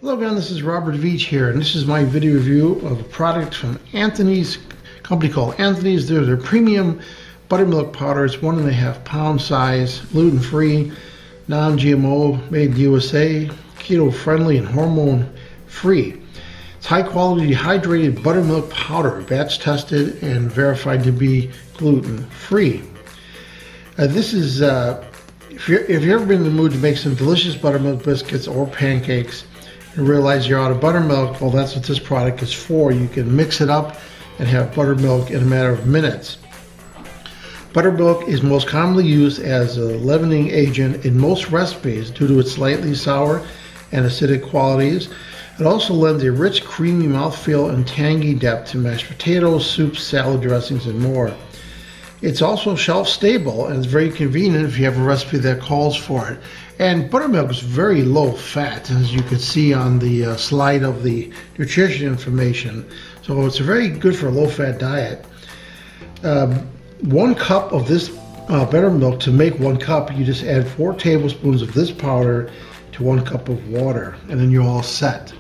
Hello again, this is Robert Veach here, and this is my video review of a product from Anthony's, company called Anthony's. They're their premium buttermilk powder. It's 1.5 pound size, gluten-free, non-GMO, made in the USA, keto-friendly, and hormone-free. It's high-quality dehydrated buttermilk powder, batch tested and verified to be gluten-free. This is, if you've ever been in the mood to make some delicious buttermilk biscuits or pancakes, and realize you're out of buttermilk, well, that's what this product is for. You can mix it up and have buttermilk in a matter of minutes. Buttermilk is most commonly used as a leavening agent in most recipes due to its slightly sour and acidic qualities. It also lends a rich, creamy mouthfeel and tangy depth to mashed potatoes, soups, salad dressings, and more. It's also shelf stable and it's very convenient if you have a recipe that calls for it. And buttermilk is very low fat, as you can see on the slide of the nutrition information. So it's very good for a low fat diet. 1 cup of this buttermilk, to make 1 cup, you just add 4 tablespoons of this powder to 1 cup of water, and then you're all set.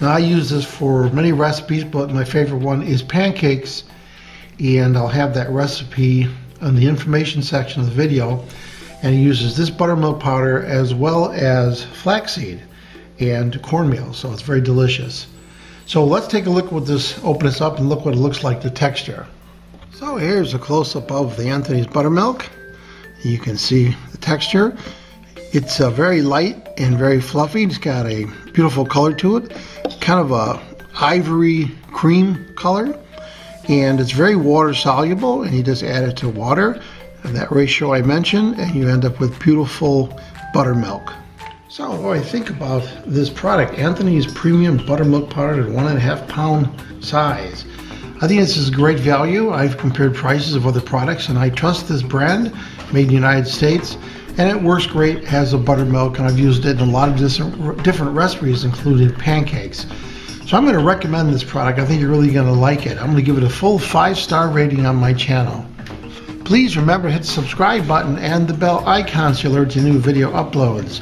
Now I use this for many recipes, but my favorite one is pancakes. And I'll have that recipe on the information section of the video. And it uses this buttermilk powder as well as flaxseed and cornmeal, so it's very delicious. So let's take a look with this, open this up and look what it looks like, the texture. So here's a close-up of the Anthony's buttermilk. You can see the texture. It's very light and very fluffy. It's got a beautiful color to it, kind of a ivory cream color. And it's very water soluble, and you just add it to water, and that ratio I mentioned, and you end up with beautiful buttermilk. So what do I think about this product? Anthony's premium buttermilk powder at 1.5 pound size. I think this is great value. I've compared prices of other products, and I trust this brand, made in the United States, and it works great as a buttermilk, and I've used it in a lot of different recipes, including pancakes. So I'm going to recommend this product. I think you're really going to like it. I'm going to give it a full 5-star rating on my channel. Please remember to hit the subscribe button and the bell icon to alert you new video uploads.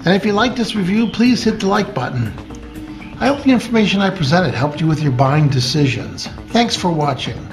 And if you like this review, please hit the like button. I hope the information I presented helped you with your buying decisions. Thanks for watching.